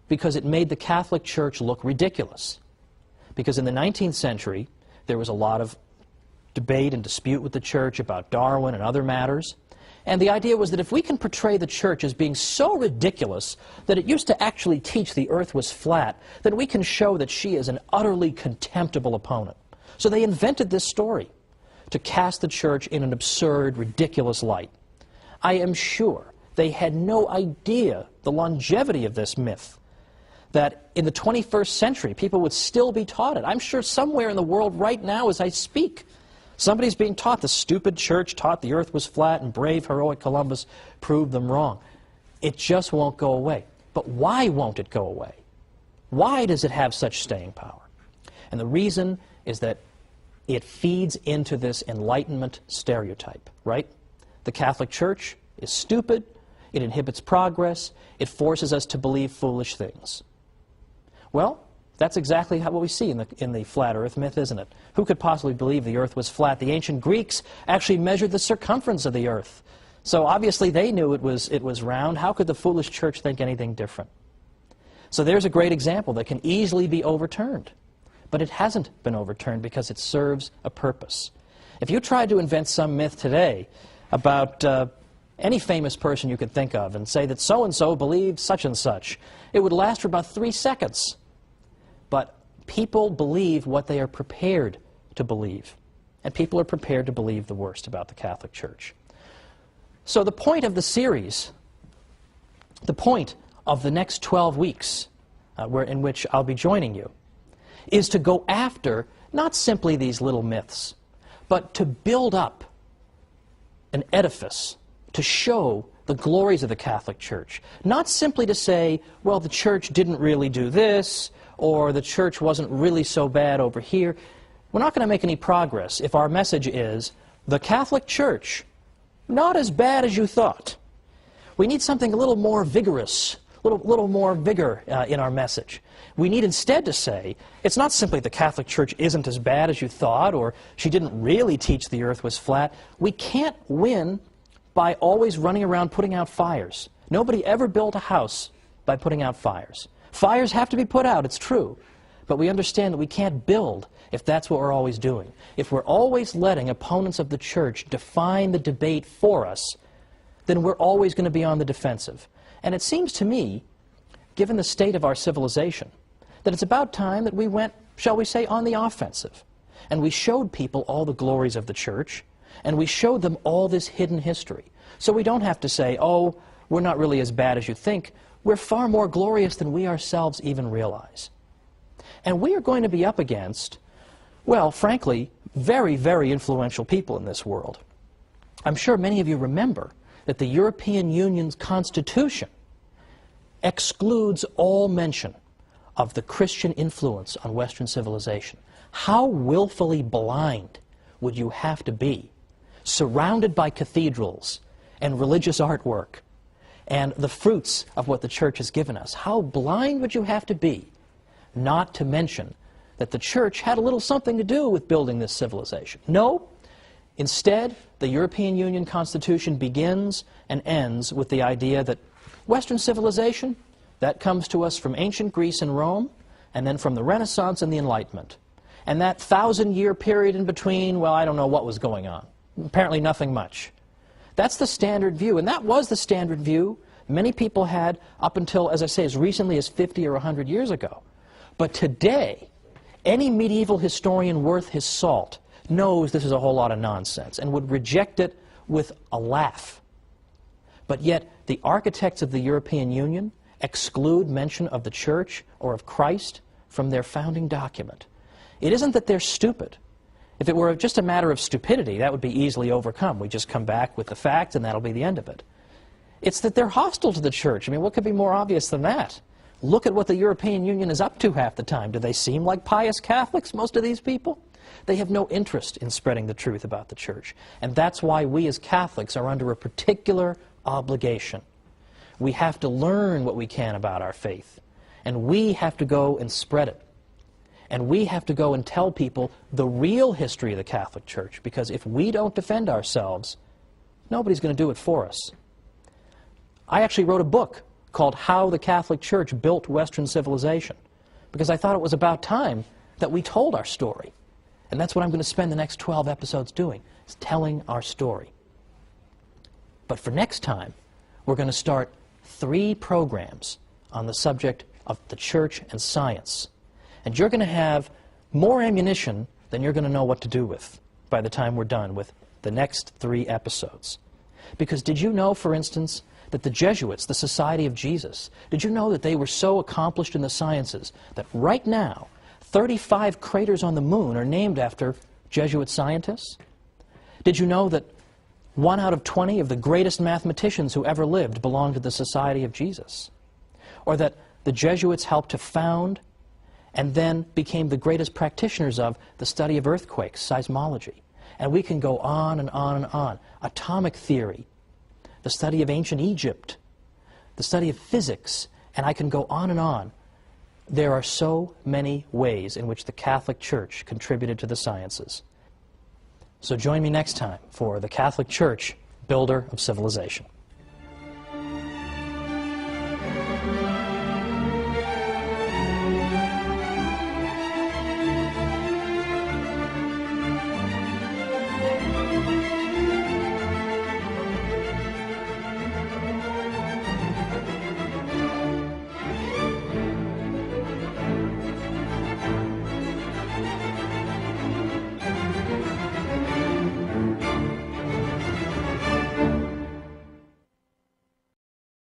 because it made the Catholic Church look ridiculous. Because in the 19th century, there was a lot of debate and dispute with the Church about Darwin and other matters. And the idea was that if we can portray the Church as being so ridiculous that it used to actually teach the earth was flat, then we can show that she is an utterly contemptible opponent. So they invented this story to cast the Church in an absurd, ridiculous light. I am sure they had no idea the longevity of this myth, that in the 21st century people would still be taught it. I'm sure somewhere in the world right now as I speak, somebody's being taught the stupid Church taught the earth was flat and brave, heroic Columbus proved them wrong. It just won't go away. But why won't it go away? Why does it have such staying power? And the reason is that it feeds into this Enlightenment stereotype, right? The Catholic Church is stupid, it inhibits progress, it forces us to believe foolish things. Well, that's exactly what we see in the flat earth myth, isn't it? Who could possibly believe the earth was flat? The ancient Greeks actually measured the circumference of the earth. So obviously they knew it was round. How could the foolish Church think anything different? So there's a great example that can easily be overturned. But it hasn't been overturned because it serves a purpose. If you tried to invent some myth today about any famous person you could think of and say that so-and-so believed such and such, it would last for about 3 seconds. But people believe what they are prepared to believe. And people are prepared to believe the worst about the Catholic Church. So the point of the series, the point of the next 12 weeks in which I'll be joining you, is to go after not simply these little myths, but to build up an edifice to show the glories of the Catholic Church. Not simply to say, well, the Church didn't really do this, or the Church wasn't really so bad over here. We're not going to make any progress if our message is, the Catholic Church, not as bad as you thought. We need something a little more vigorous, a little more vigor in our message. We need instead to say, it's not simply the Catholic Church isn't as bad as you thought, or she didn't really teach the earth was flat. We can't win by always running around putting out fires. Nobody ever built a house by putting out fires. Fires have to be put out, it's true. But we understand that we can't build if that's what we're always doing. If we're always letting opponents of the Church define the debate for us, then we're always going to be on the defensive. And it seems to me, given the state of our civilization, that it's about time that we went, shall we say, on the offensive. And we showed people all the glories of the Church, and we showed them all this hidden history. So we don't have to say, oh, we're not really as bad as you think. We're far more glorious than we ourselves even realize. And we are going to be up against, well, frankly, very, very influential people in this world. I'm sure many of you remember that the European Union's Constitution excludes all mention of the Christian influence on Western civilization. How willfully blind would you have to be, surrounded by cathedrals and religious artwork and the fruits of what the Church has given us? How blind would you have to be not to mention that the Church had a little something to do with building this civilization? No. Instead, the European Union Constitution begins and ends with the idea that Western civilization, that comes to us from ancient Greece and Rome, and then from the Renaissance and the Enlightenment. And that 1,000-year period in between, well, I don't know what was going on. Apparently nothing much. That's the standard view, and that was the standard view many people had up until, as I say, as recently as 50 or 100 years ago. But today, any medieval historian worth his salt knows this is a whole lot of nonsense and would reject it with a laugh. But yet, the architects of the European Union exclude mention of the Church or of Christ from their founding document. It isn't that they're stupid. If it were just a matter of stupidity, that would be easily overcome. We just come back with the facts and that'll be the end of it. It's that they're hostile to the Church. I mean, what could be more obvious than that? Look at what the European Union is up to half the time. Do they seem like pious Catholics, most of these people? They have no interest in spreading the truth about the Church. And that's why we as Catholics are under a particular obligation. We have to learn what we can about our faith. And we have to go and spread it. And we have to go and tell people the real history of the Catholic Church, because if we don't defend ourselves, nobody's going to do it for us. I actually wrote a book called How the Catholic Church Built Western Civilization, because I thought it was about time that we told our story. And that's what I'm going to spend the next 12 episodes doing, is telling our story. But for next time, we're going to start 3 programs on the subject of the church and science. And you're going to have more ammunition than you're going to know what to do with by the time we're done with the next 3 episodes. Because did you know, for instance, that the Jesuits, the Society of Jesus, did you know that they were so accomplished in the sciences that right now 35 craters on the moon are named after Jesuit scientists? Did you know that 1 out of 20 of the greatest mathematicians who ever lived belonged to the Society of Jesus? Or that the Jesuits helped to found and then became the greatest practitioners of the study of earthquakes, seismology. And we can go on and on and on. Atomic theory, the study of ancient Egypt, the study of physics, and I can go on and on. There are so many ways in which the Catholic Church contributed to the sciences. So join me next time for the Catholic Church, Builder of Civilization.